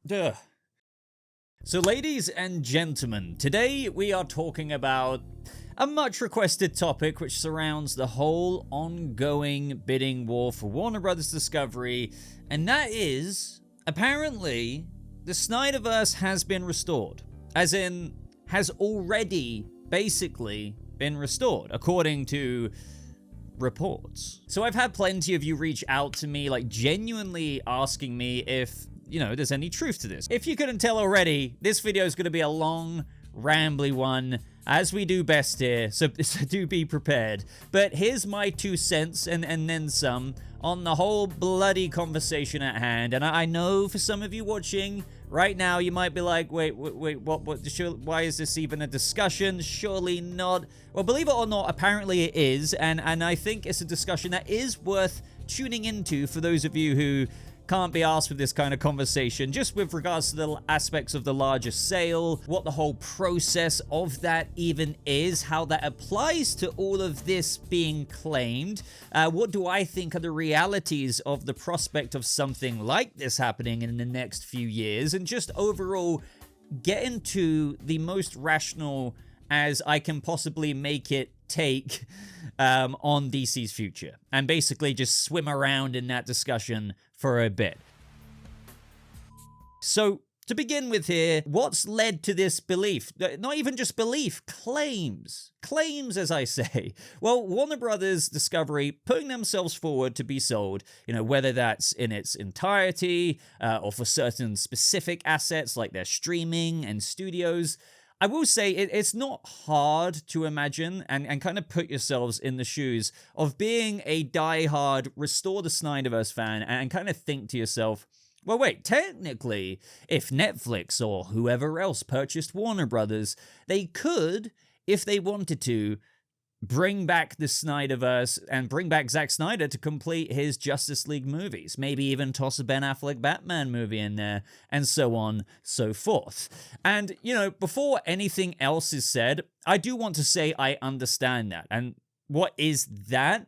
Duh. So ladies and gentlemen, today we are talking about a much requested topic which surrounds the whole ongoing bidding war for Warner Brothers Discovery, and that is, apparently, the Snyderverse has been restored. As in, has already basically been restored, according to reports. So I've had plenty of you reach out to me, like genuinely asking me if, you know, there's any truth to this. If you couldn't tell already, this video is going to be a long, rambly one, as we do best here, so do be prepared. But here's my 2 cents and then some on the whole bloody conversation at hand. And I know for some of you watching right now, you might be like, wait, what, why is this even a discussion? Surely not. Well, believe it or not, apparently it is, and I think it's a discussion that is worth tuning into for those of you who can't be asked with this kind of conversation, just with regards to the aspects of the larger sale, what the whole process of that even is, how that applies to all of this being claimed, what do I think are the realities of the prospect of something like this happening in the next few years, and just overall get into the most rational as I can possibly make it take on DC's future, and basically just swim around in that discussion for a bit. So to begin with here, what's led to this belief? Not even just belief, claims, as I say. Well, Warner Brothers Discovery putting themselves forward to be sold, you know, whether that's in its entirety or for certain specific assets like their streaming and studios. I will say it's not hard to imagine and kind of put yourselves in the shoes of being a die-hard Restore the Snyderverse fan and kind of think to yourself, well, wait, technically, if Netflix or whoever else purchased Warner Brothers, they could, if they wanted to, bring back the Snyderverse and bring back Zack Snyder to complete his Justice League movies. Maybe even toss a Ben Affleck Batman movie in there, and so on, so forth. And, you know, before anything else is said, I do want to say I understand that. And what is that?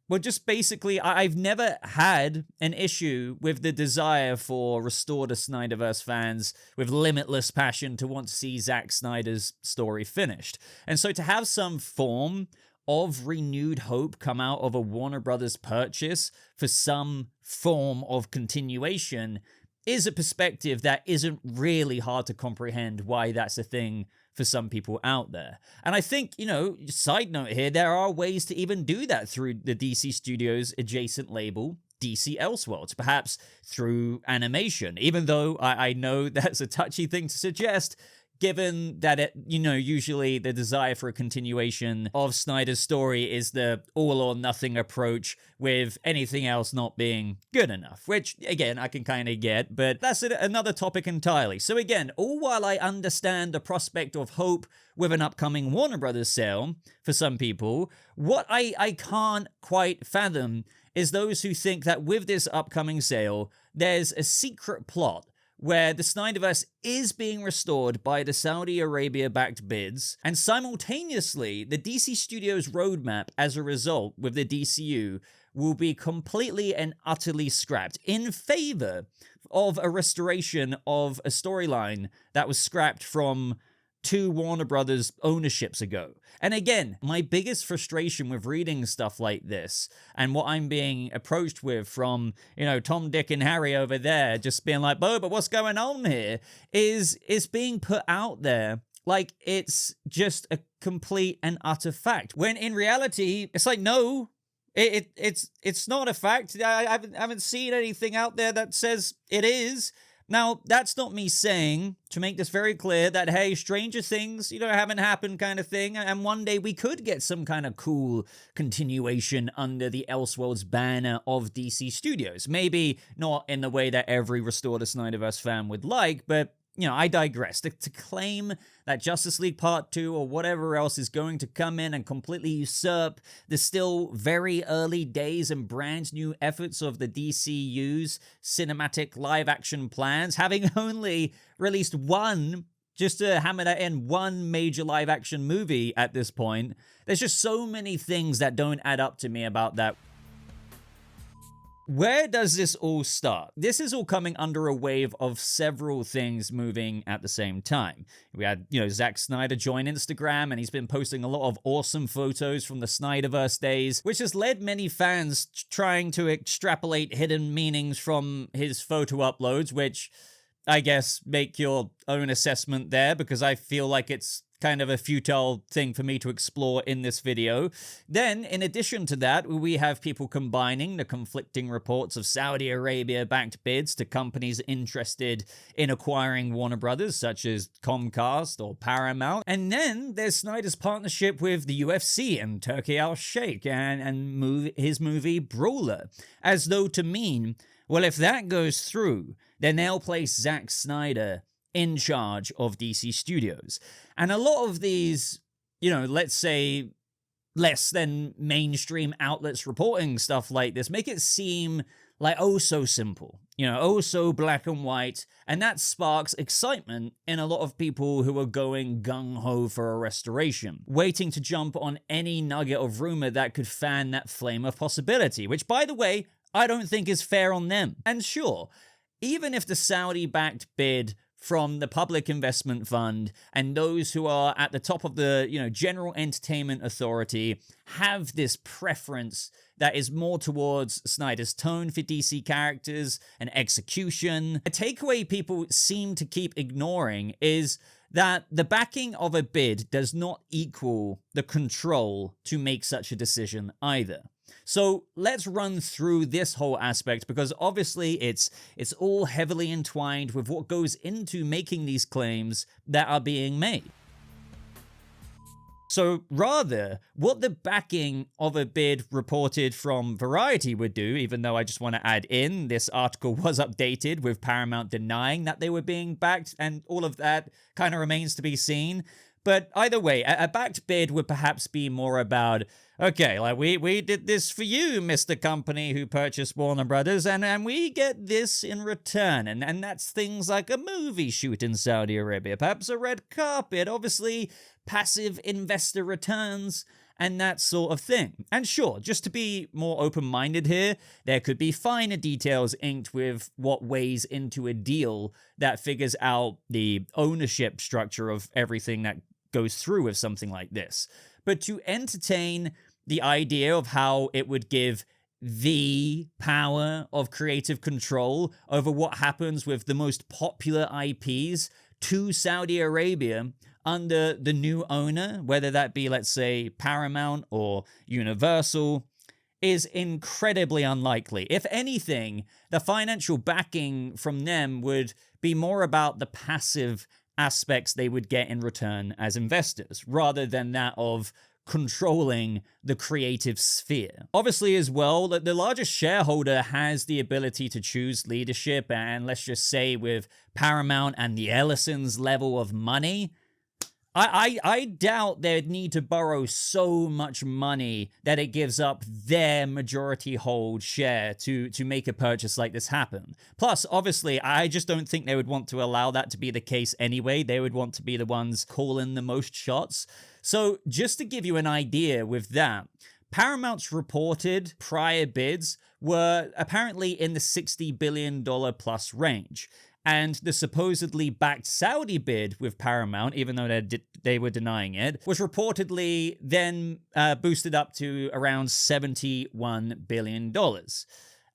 Well, just basically, I've never had an issue with the desire for Restore the Snyderverse fans with limitless passion to want to see Zack Snyder's story finished. And so to have some form of renewed hope come out of a Warner Brothers purchase for some form of continuation is a perspective that isn't really hard to comprehend why that's a thing for some people out there. And I think, you know, side note here, there are ways to even do that through the DC Studios adjacent label, DC Elseworlds, perhaps through animation, even though I know that's a touchy thing to suggest, given that it, you know, usually the desire for a continuation of Snyder's story is the all or nothing approach, with anything else not being good enough, which again I can kind of get, but that's another topic entirely. So again, all while I understand the prospect of hope with an upcoming Warner Brothers sale for some people, what I can't quite fathom is those who think that with this upcoming sale there's a secret plot where the Snyderverse is being restored by the Saudi Arabia-backed bids, and simultaneously, the DC Studios roadmap as a result with the DCU will be completely and utterly scrapped in favor of a restoration of a storyline that was scrapped from 2 Warner Brothers ownerships ago. And again, my biggest frustration with reading stuff like this and what I'm being approached with from, you know, Tom, Dick, and Harry over there, just being like, Boba, what's going on here? Is being put out there like it's just a complete and utter fact. When in reality, it's like, no, it's not a fact. I haven't seen anything out there that says it is. Now, that's not me saying, to make this very clear, that, hey, stranger things, you know, haven't happened kind of thing, and one day we could get some kind of cool continuation under the Elseworlds banner of DC Studios. Maybe not in the way that every Restore the Snyderverse fan would like, but, you know, I digress. To claim that Justice League Part 2 or whatever else is going to come in and completely usurp the still very early days and brand new efforts of the DCU's cinematic live-action plans, having only released one, just to hammer that in, one major live-action movie at this point. There's just so many things that don't add up to me about that. where does this all start? This is all coming under a wave of several things moving at the same time. We had, Zack Snyder join Instagram, and he's been posting a lot of awesome photos from the Snyderverse days, which has led many fans trying to extrapolate hidden meanings from his photo uploads, which I guess make your own assessment there, because I feel like it's kind of a futile thing for me to explore in this video. Then, in addition to that, we have people combining the conflicting reports of Saudi Arabia-backed bids to companies interested in acquiring Warner Brothers, such as Comcast or Paramount. And then there's Snyder's partnership with the UFC and Turkey Al-Sheikh and his movie Brawler, as though to mean, well, if that goes through, then they'll place Zack Snyder in charge of DC Studios. And a lot of these, let's say, less than mainstream outlets reporting stuff like this make it seem like oh so simple, oh so black and white, and that sparks excitement in a lot of people who are going gung-ho for a restoration, waiting to jump on any nugget of rumor that could fan that flame of possibility, which, by the way, I don't think is fair on them. And sure, even if the Saudi-backed bid from the Public Investment Fund and those who are at the top of the, General Entertainment Authority have this preference that is more towards Snyder's tone for DC characters and execution, a takeaway people seem to keep ignoring is that the backing of a bid does not equal the control to make such a decision either. So let's run through this whole aspect, because obviously it's all heavily entwined with what goes into making these claims that are being made. So rather, what the backing of a bid reported from Variety would do, even though I just want to add in, this article was updated with Paramount denying that they were being backed, and all of that kind of remains to be seen. But either way, a backed bid would perhaps be more about, okay, like we did this for you, Mr. Company who purchased Warner Brothers, and we get this in return. And that's things like a movie shoot in Saudi Arabia, perhaps a red carpet, obviously passive investor returns, and that sort of thing. And sure, just to be more open-minded here, there could be finer details inked with what weighs into a deal that figures out the ownership structure of everything that goes through with something like this. But to entertain the idea of how it would give the power of creative control over what happens with the most popular IPs to Saudi Arabia under the new owner, whether that be, let's say, Paramount or Universal, is incredibly unlikely. If anything, the financial backing from them would be more about the passive aspects they would get in return as investors, rather than that of controlling the creative sphere. Obviously, as well, that the largest shareholder has the ability to choose leadership, and let's just say with Paramount and the Ellisons' level of money, I doubt they'd need to borrow so much money that it gives up their majority hold share to make a purchase like this happen. Plus, obviously, I just don't think they would want to allow that to be the case anyway. They would want to be the ones calling the most shots. So just to give you an idea with that, Paramount's reported prior bids were apparently in the $60 billion plus range. And the supposedly backed Saudi bid with Paramount, even though they were denying it, was reportedly then boosted up to around $71 billion.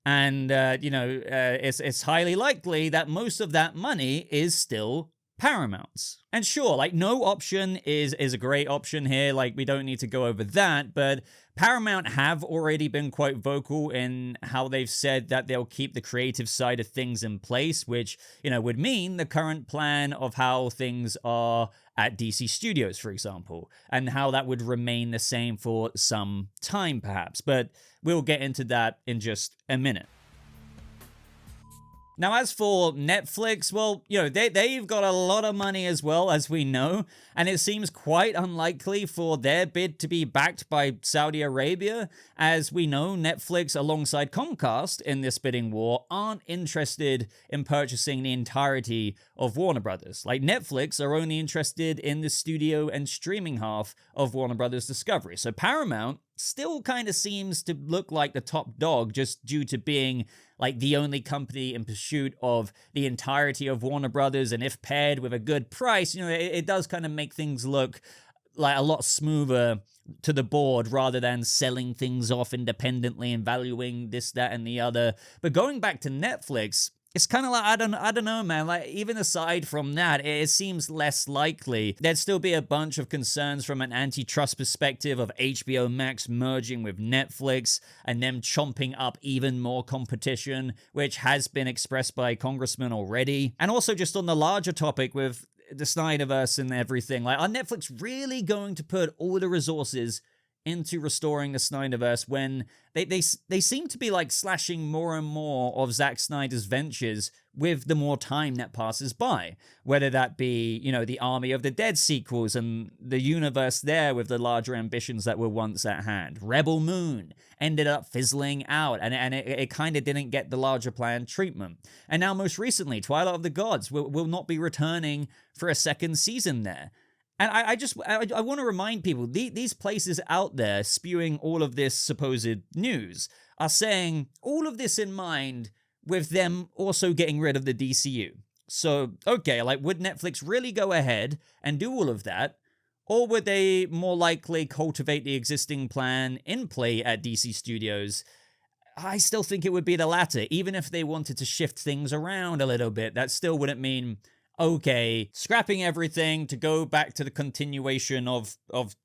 And, it's highly likely that most of that money is still Paramount's. And sure, like, no option is a great option here. Like, we don't need to go over that, but Paramount have already been quite vocal in how they've said that they'll keep the creative side of things in place, which, would mean the current plan of how things are at DC Studios, for example, and how that would remain the same for some time, perhaps. But we'll get into that in just a minute. Now, as for Netflix, well, they've got a lot of money as well, as we know, and it seems quite unlikely for their bid to be backed by Saudi Arabia. As we know, Netflix, alongside Comcast in this bidding war, aren't interested in purchasing the entirety of Warner Brothers. Like, Netflix are only interested in the studio and streaming half of Warner Brothers Discovery. So Paramount still kind of seems to look like the top dog just due to being like the only company in pursuit of the entirety of Warner Brothers, and if paired with a good price, it does kind of make things look like a lot smoother to the board rather than selling things off independently and valuing this, that, and the other. But going back to Netflix, it's kind of like, I don't know, man. Like, even aside from that, it seems less likely. There'd still be a bunch of concerns from an antitrust perspective of HBO Max merging with Netflix and them chomping up even more competition, which has been expressed by congressmen already. And also just on the larger topic with the Snyderverse and everything, like, are Netflix really going to put all the resources into restoring the Snyderverse when they seem to be like slashing more and more of Zack Snyder's ventures with the more time that passes by, whether that be, the Army of the Dead sequels and the universe there with the larger ambitions that were once at hand. Rebel Moon ended up fizzling out, and it kind of didn't get the larger plan treatment. And now most recently, Twilight of the Gods will not be returning for a second season there. And I want to remind people, these places out there spewing all of this supposed news are saying all of this in mind with them also getting rid of the DCU. So, okay, like, would Netflix really go ahead and do all of that? Or would they more likely cultivate the existing plan in play at DC Studios? I still think it would be the latter. Even if they wanted to shift things around a little bit, that still wouldn't mean, okay, scrapping everything to go back to the continuation of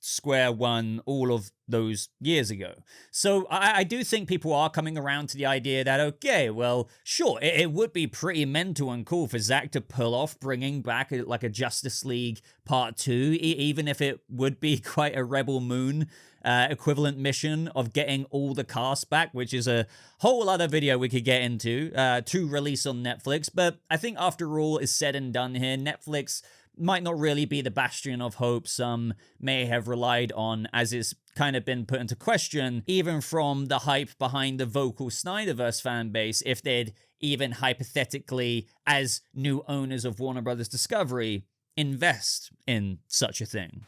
square one all of those years ago. So I do think people are coming around to the idea that, okay, well, sure, it would be pretty mental and cool for Zack to pull off bringing back a Justice League Part 2, even if it would be quite a Rebel Moon equivalent mission of getting all the cast back, which is a whole other video we could get into to release on Netflix. But I think after all is said and done here, Netflix might not really be the bastion of hope some may have relied on, as it's kind of been put into question, even from the hype behind the vocal Snyderverse fan base, if they'd even hypothetically, as new owners of Warner Brothers Discovery, invest in such a thing.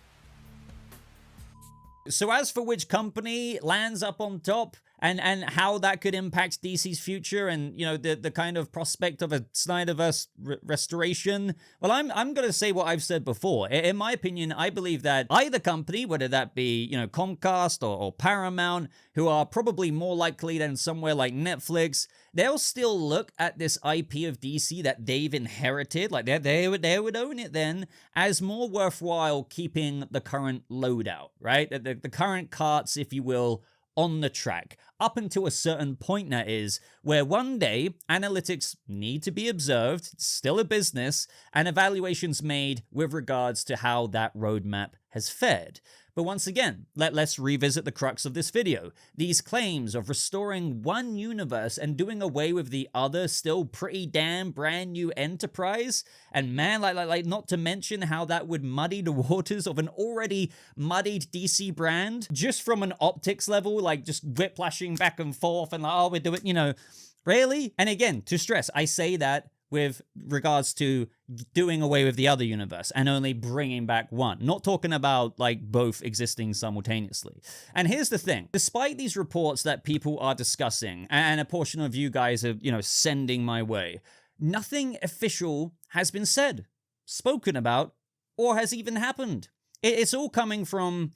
So as for which company lands up on top and how that could impact DC's future and, the kind of prospect of a Snyderverse restoration, well, I'm going to say what I've said before. In my opinion, I believe that either company, whether that be, Comcast or Paramount, who are probably more likely than somewhere like Netflix, they'll still look at this IP of DC that they've inherited, like they would own it then, as more worthwhile keeping the current loadout, right? The current carts, if you will, on the track, up until a certain point, that is, where one day analytics need to be observed, it's still a business, and evaluations made with regards to how that roadmap has fared. But once again, let's revisit the crux of this video. These claims of restoring one universe and doing away with the other still pretty damn brand new enterprise. And man, like not to mention how that would muddy the waters of an already muddied DC brand, just from an optics level, like just whiplashing back and forth and like, oh, we're doing, really? And again, to stress, I say that with regards to doing away with the other universe and only bringing back one. Not talking about like both existing simultaneously. And here's the thing. Despite these reports that people are discussing and a portion of you guys are, sending my way, nothing official has been said, spoken about, or has even happened. It's all coming from,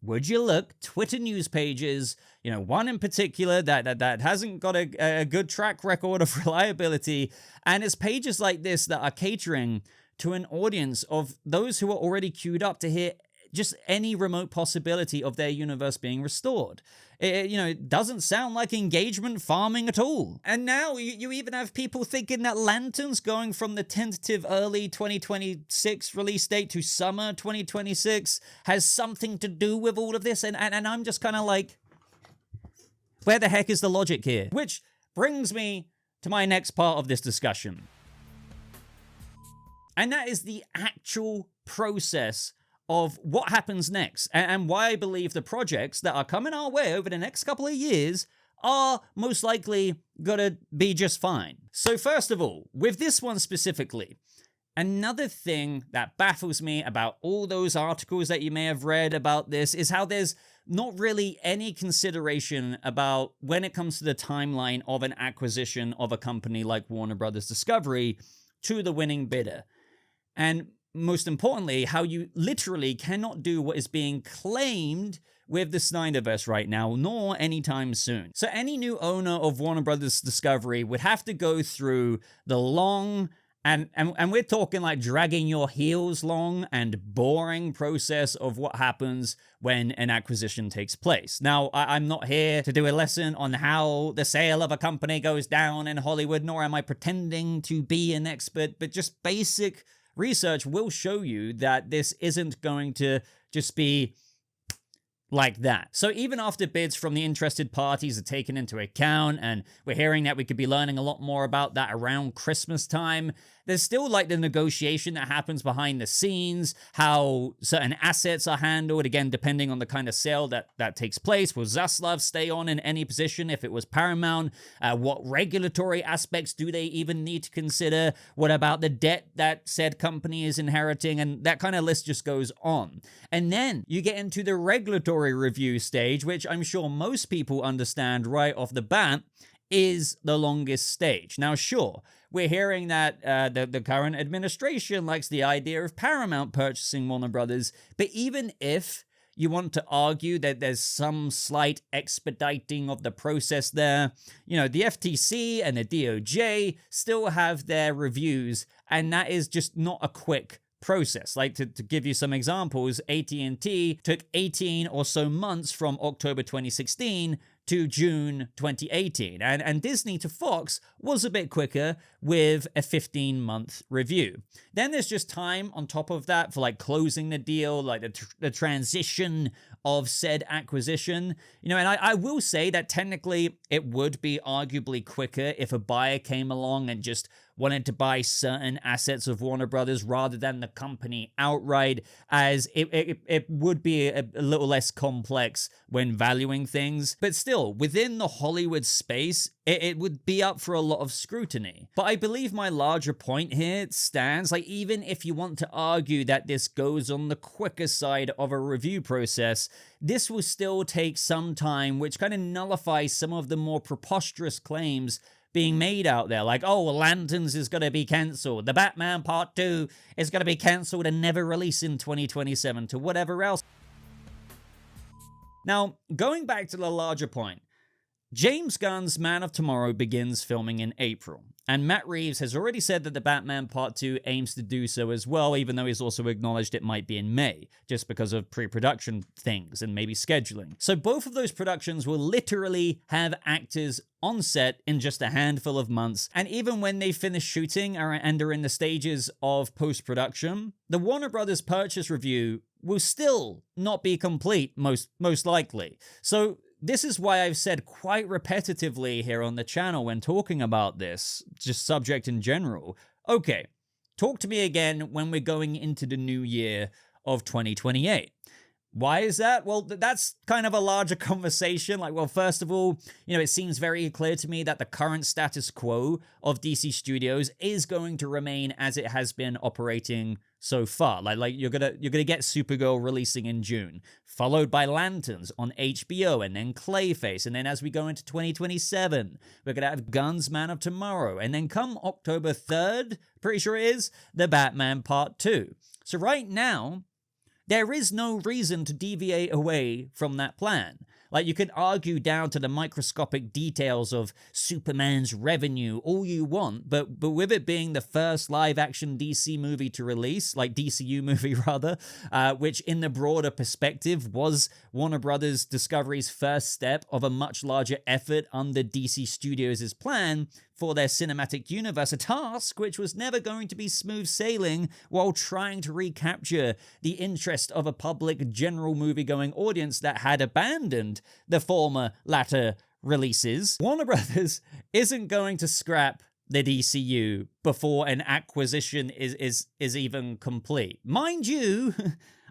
would you look, Twitter news pages, one in particular that hasn't got a good track record of reliability, and it's pages like this that are catering to an audience of those who are already queued up to hear just any remote possibility of their universe being restored. It doesn't sound like engagement farming at all. And now you even have people thinking that Lantern's going from the tentative early 2026 release date to summer 2026 has something to do with all of this. And I'm just kind of like, where the heck is the logic here? Which brings me to my next part of this discussion. And that is the actual process of what happens next and why I believe the projects that are coming our way over the next couple of years are most likely gonna be just fine. So first of all, with this one specifically, Another thing that baffles me about all those articles that you may have read about this is how there's not really any consideration about when it comes to the timeline of an acquisition of a company like Warner Brothers Discovery to the winning bidder. And most importantly, how you literally cannot do what is being claimed with the Snyderverse right now, nor anytime soon. So any new owner of Warner Brothers Discovery would have to go through the long and we're talking like dragging your heels long and boring process of what happens when an acquisition takes place. Now, I'm not here to do a lesson on how the sale of a company goes down in Hollywood, nor am I pretending to be an expert, but just basic research will show you that this isn't going to just be like that. So even after bids from the interested parties are taken into account, and we're hearing that we could be learning a lot more about that around Christmas time, there's still like the negotiation that happens behind the scenes, how certain assets are handled, again, depending on the kind of sale that takes place. Will Zaslav stay on in any position if it was Paramount? What regulatory aspects do they even need to consider? What about the debt that said company is inheriting? And that kind of list just goes on. And then you get into the regulatory review stage, which I'm sure most people understand right off the bat is the longest stage. Now, sure, we're hearing that the current administration likes the idea of Paramount purchasing Warner Brothers, but even if you want to argue that there's some slight expediting of the process there, you know, the FTC and the DOJ still have their reviews, and that is just not a quick process. Like to give you some examples, AT&T took 18 or so months from October 2016 to June 2018. And Disney to Fox was a bit quicker with a 15-month review. Then there's just time on top of that for like closing the deal, like the transition of said acquisition. You know, and I will say that technically it would be arguably quicker if a buyer came along and just wanted to buy certain assets of Warner Brothers rather than the company outright, as it would be a little less complex when valuing things. But still, within the Hollywood space, it would be up for a lot of scrutiny. But I believe my larger point here stands. Like, even if you want to argue that this goes on the quicker side of a review process, this will still take some time, which kind of nullifies some of the more preposterous claims being made out there, like, oh, Lanterns is going to be cancelled, the Batman Part 2 is going to be cancelled and never release in 2027, to whatever else. Now, going back to the larger point, James Gunn's Man of Tomorrow begins filming in April, and Matt Reeves has already said that the Batman Part 2 aims to do so as well, even though he's also acknowledged it might be in May, just because of pre-production things and maybe scheduling. So both of those productions will literally have actors on set in just a handful of months, and even when they finish shooting and are in the stages of post-production, the Warner Brothers purchase review will still not be complete, most likely. So this is why I've said quite repetitively here on the channel when talking about this, just subject in general, okay, talk to me again when we're going into the new year of 2028. Why is that? Well, that's kind of a larger conversation. Like, well, first of all, you know, it seems very clear to me that the current status quo of DC Studios is going to remain as it has been operating so far. Like you're gonna get Supergirl releasing in June, followed by Lanterns on HBO, and then Clayface, and then as we go into 2027, we're gonna have Gunn's Man of Tomorrow, and then come October 3rd, pretty sure it is, the Batman Part 2. So right now, there is no reason to deviate away from that plan. Like, you can argue down to the microscopic details of Superman's revenue all you want, but with it being the first live-action DC movie to release, like DCU movie rather, which in the broader perspective was Warner Brothers Discovery's first step of a much larger effort under DC Studios' plan for their cinematic universe, a task which was never going to be smooth sailing while trying to recapture the interest of a public general movie-going audience that had abandoned the former latter releases. Warner Brothers isn't going to scrap the DCU before an acquisition is even complete. Mind you,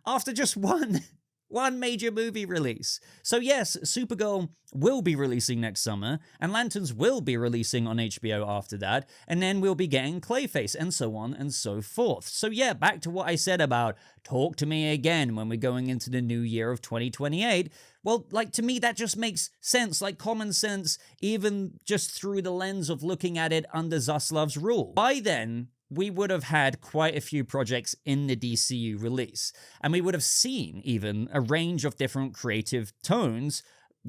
after just one One major movie release. So yes, Supergirl will be releasing next summer, and Lanterns will be releasing on HBO after that, and then we'll be getting Clayface, and so on and so forth. So yeah, back to what I said about talk to me again when we're going into the new year of 2028. Well, like, to me, that just makes sense, like common sense, even just through the lens of looking at it under Zaslav's rule. By then, we would have had quite a few projects in the DCU release, and we would have seen even a range of different creative tones,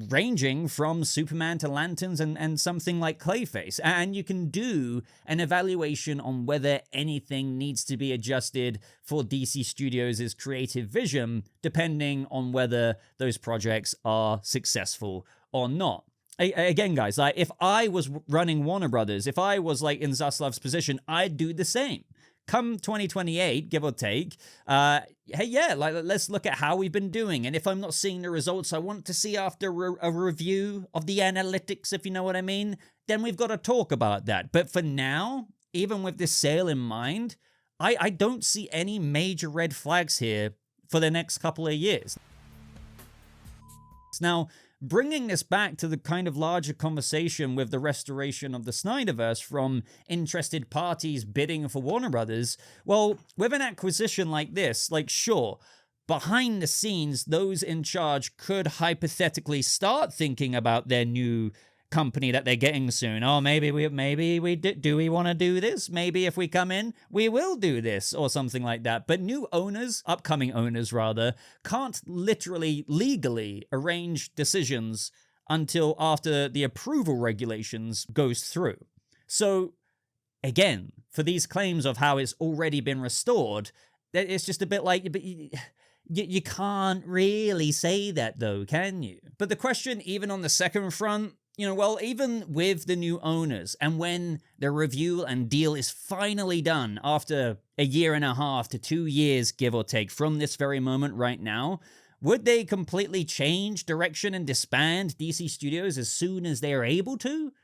ranging from Superman to Lanterns and something like Clayface. And you can do an evaluation on whether anything needs to be adjusted for DC Studios' creative vision, depending on whether those projects are successful or not. Again, guys, like, if I was running Warner Brothers, if I was like in Zaslav's position, I'd do the same. Come 2028, give or take, hey, yeah, like, let's look at how we've been doing. And if I'm not seeing the results I want to see after a review of the analytics, if you know what I mean, then we've got to talk about that. But for now, even with this sale in mind, I don't see any major red flags here for the next couple of years. Now, bringing this back to the kind of larger conversation with the restoration of the Snyderverse from interested parties bidding for Warner Brothers, well, with an acquisition like this, like, sure, behind the scenes, those in charge could hypothetically start thinking about their new company that they're getting soon. Oh, maybe we do we want to do this? Maybe if we come in, we will do this, or something like that. But new owners, upcoming owners rather, can't literally legally arrange decisions until after the approval regulations goes through. So again, for these claims of how it's already been restored, it's just a bit like, but you can't really say that though, can you? But the question, even on the second front, you know, well, even with the new owners, and when the review and deal is finally done after a year and a half to 2 years, give or take, from this very moment right now, would they completely change direction and disband DC Studios as soon as they are able to?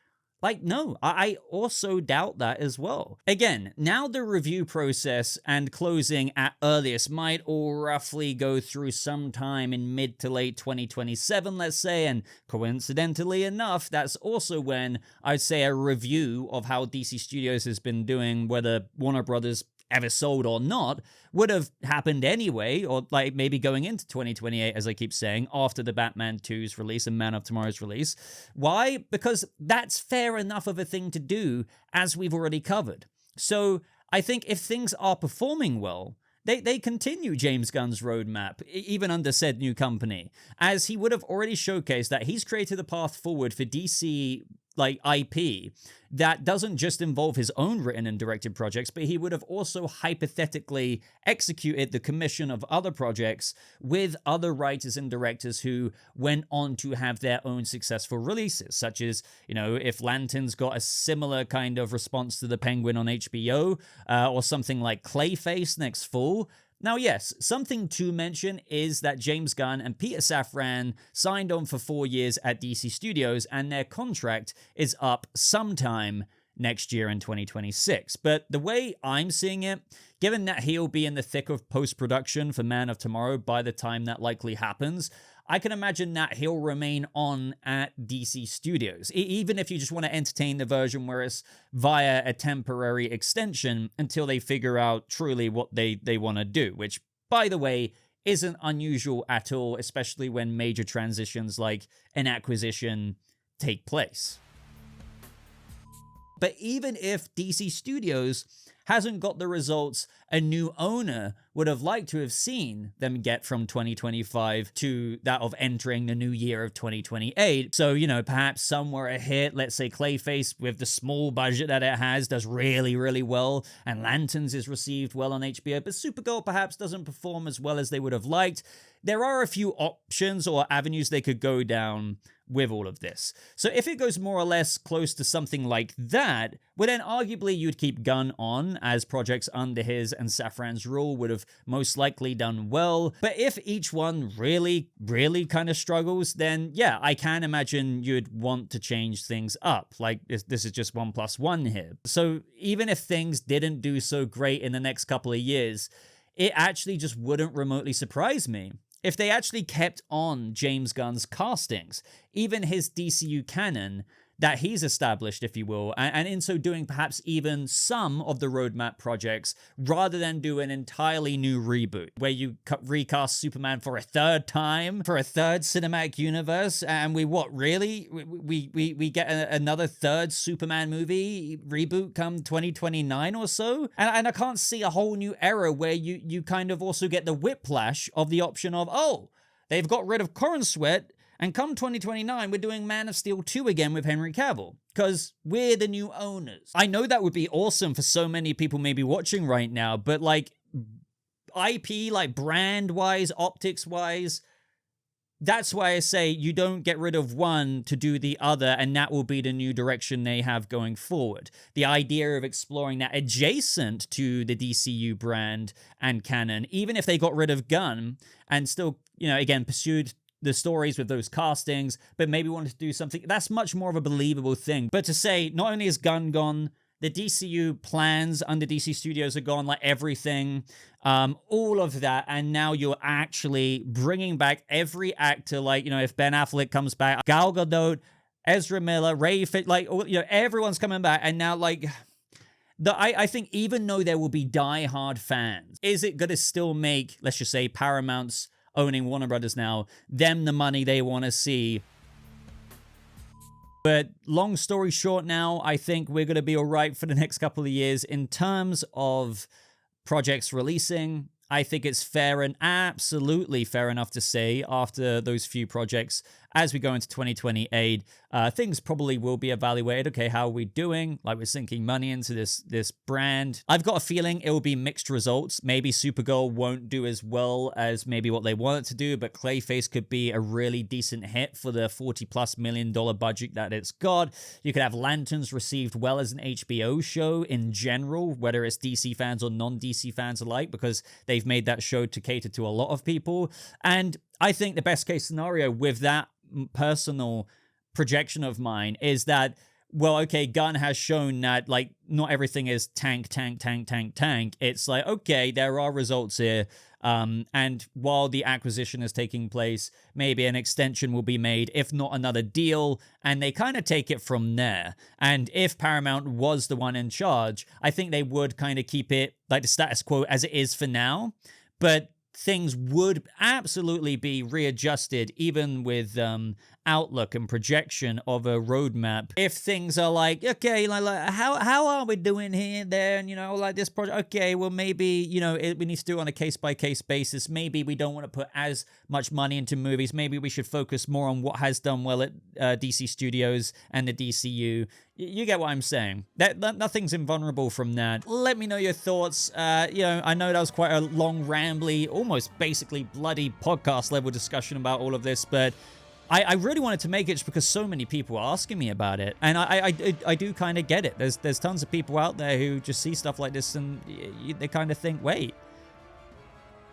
Like, no, I also doubt that as well. Again, now the review process and closing at earliest might all roughly go through sometime in mid to late 2027, let's say, and coincidentally enough, that's also when I'd say a review of how DC Studios has been doing, whether Warner Brothers ever sold or not, would have happened anyway, or like maybe going into 2028, as I keep saying, after the Batman 2's release and Man of Tomorrow's release. Why? Because that's fair enough of a thing to do, as we've already covered. So I think if things are performing well, they continue James Gunn's roadmap, even under said new company, as he would have already showcased that he's created a path forward for DC like IP that doesn't just involve his own written and directed projects, but he would have also hypothetically executed the commission of other projects with other writers and directors who went on to have their own successful releases, such as, you know, if Lanterns got a similar kind of response to the Penguin on HBO, or something like Clayface next fall. Now, yes, something to mention is that James Gunn and Peter Safran signed on for 4 years at DC Studios, and their contract is up sometime next year in 2026. But the way I'm seeing it, given that he'll be in the thick of post-production for Man of Tomorrow by the time that likely happens, I can imagine that he'll remain on at DC Studios, even if you just want to entertain the version where it's via a temporary extension until they figure out truly what they want to do, which, by the way, isn't unusual at all, especially when major transitions like an acquisition take place. But even if DC Studios hasn't got the results a new owner would have liked to have seen them get from 2025 to that of entering the new year of 2028. So, you know, perhaps somewhere a hit, let's say Clayface, with the small budget that it has, does really, really well, and Lanterns is received well on HBO, but Supergirl perhaps doesn't perform as well as they would have liked. There are a few options or avenues they could go down with all of this. So if it goes more or less close to something like that, well then arguably you'd keep Gunn on, as projects under his and Safran's rule would have most likely done well. But if each one really, really kind of struggles, then yeah, I can imagine you'd want to change things up. Like this is just 1+1 here. So even if things didn't do so great in the next couple of years, it actually just wouldn't remotely surprise me if they actually kept on James Gunn's castings, even his DCU canon that he's established, if you will, and in so doing, perhaps even some of the roadmap projects, rather than do an entirely new reboot where you recast Superman for a third time, for a third cinematic universe, and we get another third Superman movie reboot come 2029 or so, and I can't see a whole new era where you kind of also get the whiplash of the option of, oh, they've got rid of Corn Sweat, and come 2029, we're doing Man of Steel 2 again with Henry Cavill, because we're the new owners. I know that would be awesome for so many people maybe watching right now, but like IP, like brand-wise, optics-wise, that's why I say you don't get rid of one to do the other, and that will be the new direction they have going forward. The idea of exploring that adjacent to the DCU brand and canon, even if they got rid of Gunn and still, you know, again, pursued the stories with those castings, but maybe wanted to do something, that's much more of a believable thing. But to say, not only is Gunn gone, the DCU plans under DC Studios are gone, like everything, all of that, and now you're actually bringing back every actor, like, you know, if Ben Affleck comes back, Gal Gadot, Ezra Miller, Ray Fit, like, you know, everyone's coming back, and now, like, I think even though there will be die-hard fans, is it gonna still make, let's just say, Paramount's owning Warner Brothers now, them the money they want to see? But long story short now, I think we're going to be all right for the next couple of years in terms of projects releasing. I think it's fair and absolutely fair enough to say after those few projects, as we go into 2028, things probably will be evaluated. Okay, how are we doing? Like, we're sinking money into this brand. I've got a feeling it will be mixed results. Maybe Supergirl won't do as well as maybe what they want it to do, but Clayface could be a really decent hit for the $40+ million budget that it's got. You could have Lanterns received well as an HBO show in general, whether it's DC fans or non-DC fans alike, because they've made that show to cater to a lot of people. And I think the best case scenario with that personal projection of mine is that, well, okay, Gunn has shown that, like, not everything is tank. It's like, okay, there are results here. And while the acquisition is taking place, maybe an extension will be made, if not another deal, and they kind of take it from there. And if Paramount was the one in charge, I think they would kind of keep it like the status quo as it is for now. But things would absolutely be readjusted, even with outlook and projection of a roadmap. If things are like, okay, like how are we doing here, there, and, you know, like this project, okay, well, maybe, you know, we need to do it on a case-by-case basis. Maybe we don't want to put as much money into movies. Maybe we should focus more on what has done well at DC Studios and the DCU. You get what I'm saying. That nothing's invulnerable from that. Let me know your thoughts. You know, I know that was quite a long, rambly, almost basically bloody podcast level discussion about all of this, but I really wanted to make it just because so many people are asking me about it. And I do kind of get it. There's tons of people out there who just see stuff like this and they kind of think, wait,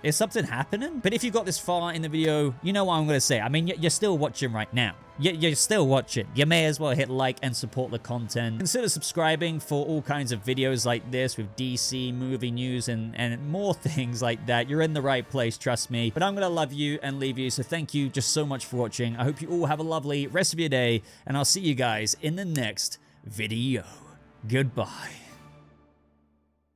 is something happening? But if you got this far in the video, you know what I'm going to say. I mean, you're still watching right now. You're still watching. You may as well hit like and support the content. Consider subscribing for all kinds of videos like this with DC, movie news, and more things like that. You're in the right place, trust me. But I'm going to love you and leave you. So thank you just so much for watching. I hope you all have a lovely rest of your day. And I'll see you guys in the next video. Goodbye.